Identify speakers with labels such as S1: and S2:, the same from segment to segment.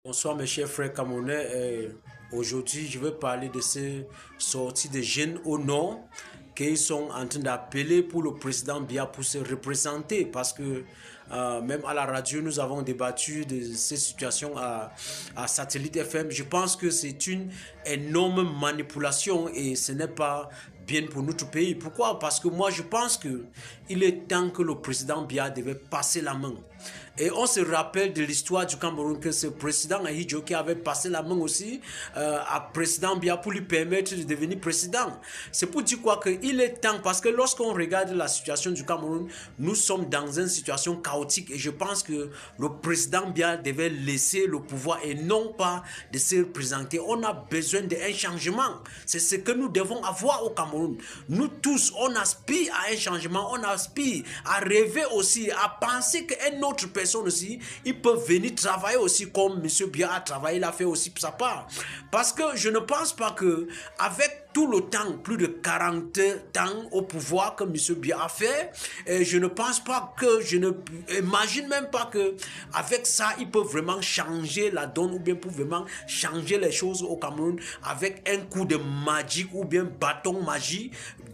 S1: Bonsoir mes chers frères camerounais. Aujourd'hui, je vais parler de ces sorties de jeunes au nord qu'ils sont en train d'appeler pour le président Biya pour se représenter parce que même à la radio, nous avons débattu de ces situations à Satellite FM. Je pense que c'est une énorme manipulation et ce n'est pas bien pour notre pays. Pourquoi? Parce que moi, je pense qu'il est temps que le président Biya devait passer la main. Et on se rappelle de l'histoire du Cameroun que ce président Ahidjo qui avait passé la main aussi à président Biya pour lui permettre de devenir président. C'est pour dire quoi qu'il est temps, parce que lorsqu'on regarde la situation du Cameroun, nous sommes dans une situation chaotique et je pense que le président Biya devait laisser le pouvoir et non pas de se représenter. On a besoin d'un changement. C'est ce que nous devons avoir au Cameroun. Nous tous, on aspire à un changement, on aspire à rêver aussi, à penser qu'un autre personne aussi, ils peuvent venir travailler aussi comme M. Biya a travaillé, il a fait aussi pour sa part. Parce que je ne pense pas que avec tout le temps, plus de 40 ans au pouvoir que M. Biya a fait, je ne pense pas que, je ne imagine même pas que avec ça, il peut vraiment changer la donne ou bien pour vraiment changer les choses au Cameroun avec un coup de magie ou bien bâton magie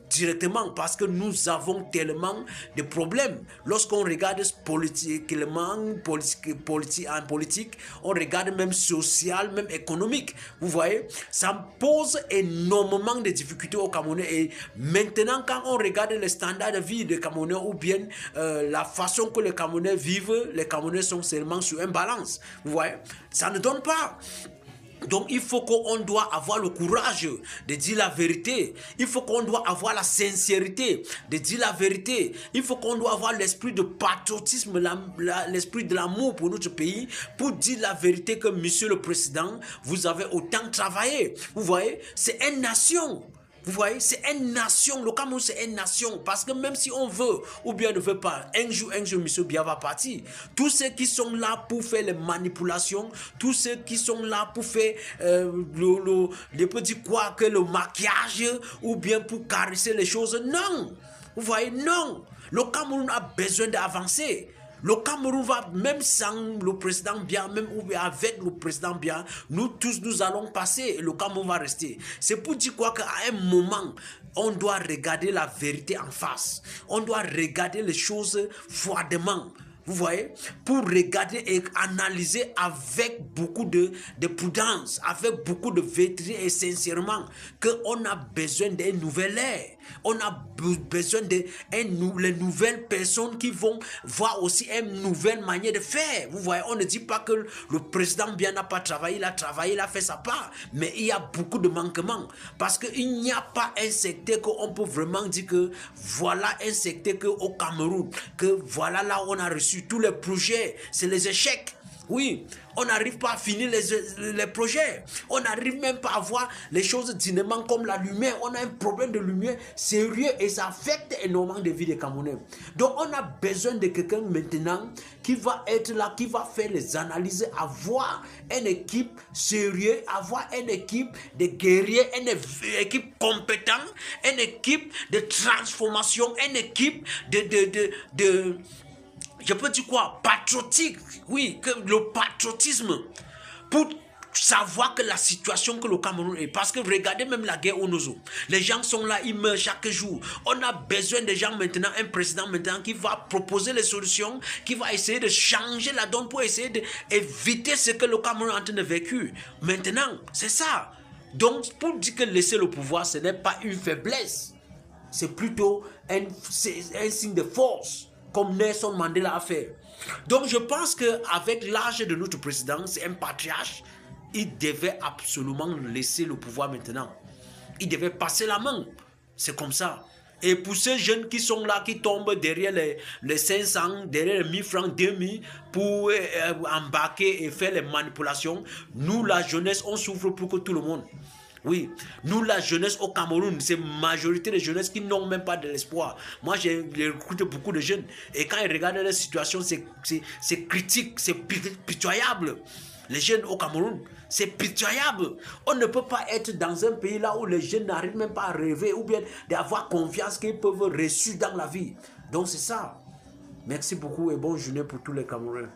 S1: directement, parce que nous avons tellement de problèmes. Lorsqu'on regarde politiquement, en politique, on regarde même social, même économique. Vous voyez, ça pose énormément de difficultés au Cameroun. Et maintenant, quand on regarde les standards de vie des Camerounais ou bien la façon que les Camerounais vivent, les Camerounais sont seulement sur une balance. Vous voyez, ça ne donne pas. Donc il faut qu'on doit avoir le courage de dire la vérité. Il faut qu'on doit avoir la sincérité de dire la vérité. Il faut qu'on doit avoir l'esprit de patriotisme, l'esprit de l'amour pour notre pays, pour dire la vérité que monsieur le président, vous avez autant travaillé. Vous voyez, c'est une nation. Vous voyez, c'est une nation. Le Cameroun, c'est une nation. Parce que même si on veut ou bien ne veut pas, un jour, M. Biya va partir. Tous ceux qui sont là pour faire les manipulations, tous ceux qui sont là pour faire les petits quoi, que le maquillage ou bien pour caresser les choses, non. Vous voyez, non. Le Cameroun a besoin d'avancer. Le Cameroun va, même sans le président Biya, même avec le président Biya, nous tous, nous allons passer et le Cameroun va rester. C'est pour dire quoi qu'à un moment, on doit regarder la vérité en face. On doit regarder les choses froidement. Vous voyez, pour regarder et analyser avec beaucoup de prudence, avec beaucoup de vérité et sincèrement, qu'on a besoin d'une nouvelle ère. On a besoin de les nouvelles personnes qui vont voir aussi une nouvelle manière de faire. Vous voyez, on ne dit pas que le président Biya n'a pas travaillé, il a travaillé, il a fait sa part. Mais il y a beaucoup de manquements. Parce qu'il n'y a pas un secteur qu'on peut vraiment dire que voilà un secteur au Cameroun, que voilà là où on a reçu tous les projets, c'est les échecs. Oui, on n'arrive pas à finir les projets. On n'arrive même pas à voir les choses dignement comme la lumière. On a un problème de lumière sérieux et ça affecte énormément de vies des Camerounais. Donc on a besoin de quelqu'un maintenant qui va être là, qui va faire les analyses, avoir une équipe sérieuse, avoir une équipe de guerriers, une équipe compétente, une équipe de transformation, une équipe je peux dire quoi? Patriotique. Oui, que le patriotisme. Pour savoir que la situation que le Cameroun est. Parce que regardez même la guerre au Nozo. Les gens sont là, ils meurent chaque jour. On a besoin de gens maintenant, un président maintenant qui va proposer les solutions, qui va essayer de changer la donne pour essayer d'éviter ce que le Cameroun est en train de vivre. Maintenant, c'est ça. Donc, pour dire que laisser le pouvoir, ce n'est pas une faiblesse. C'est plutôt un signe de force, comme Nelson Mandela a fait. Donc je pense qu'avec l'âge de notre président, c'est un patriarche, il devait absolument laisser le pouvoir maintenant. Il devait passer la main. C'est comme ça. Et pour ces jeunes qui sont là, qui tombent derrière les 500, derrière les 1000 francs, 2000, pour embarquer et faire les manipulations, nous, la jeunesse, on souffre plus que tout le monde. Oui, nous la jeunesse au Cameroun, c'est majorité de jeunesse qui n'ont même pas de l'espoir. Moi, j'ai recruté beaucoup de jeunes et quand ils regardent la situation, c'est critique, c'est pitoyable. Les jeunes au Cameroun, c'est pitoyable. On ne peut pas être dans un pays là où les jeunes n'arrivent même pas à rêver ou bien d'avoir confiance qu'ils peuvent réussir dans la vie. Donc c'est ça. Merci beaucoup et bonne journée pour tous les Camerounais.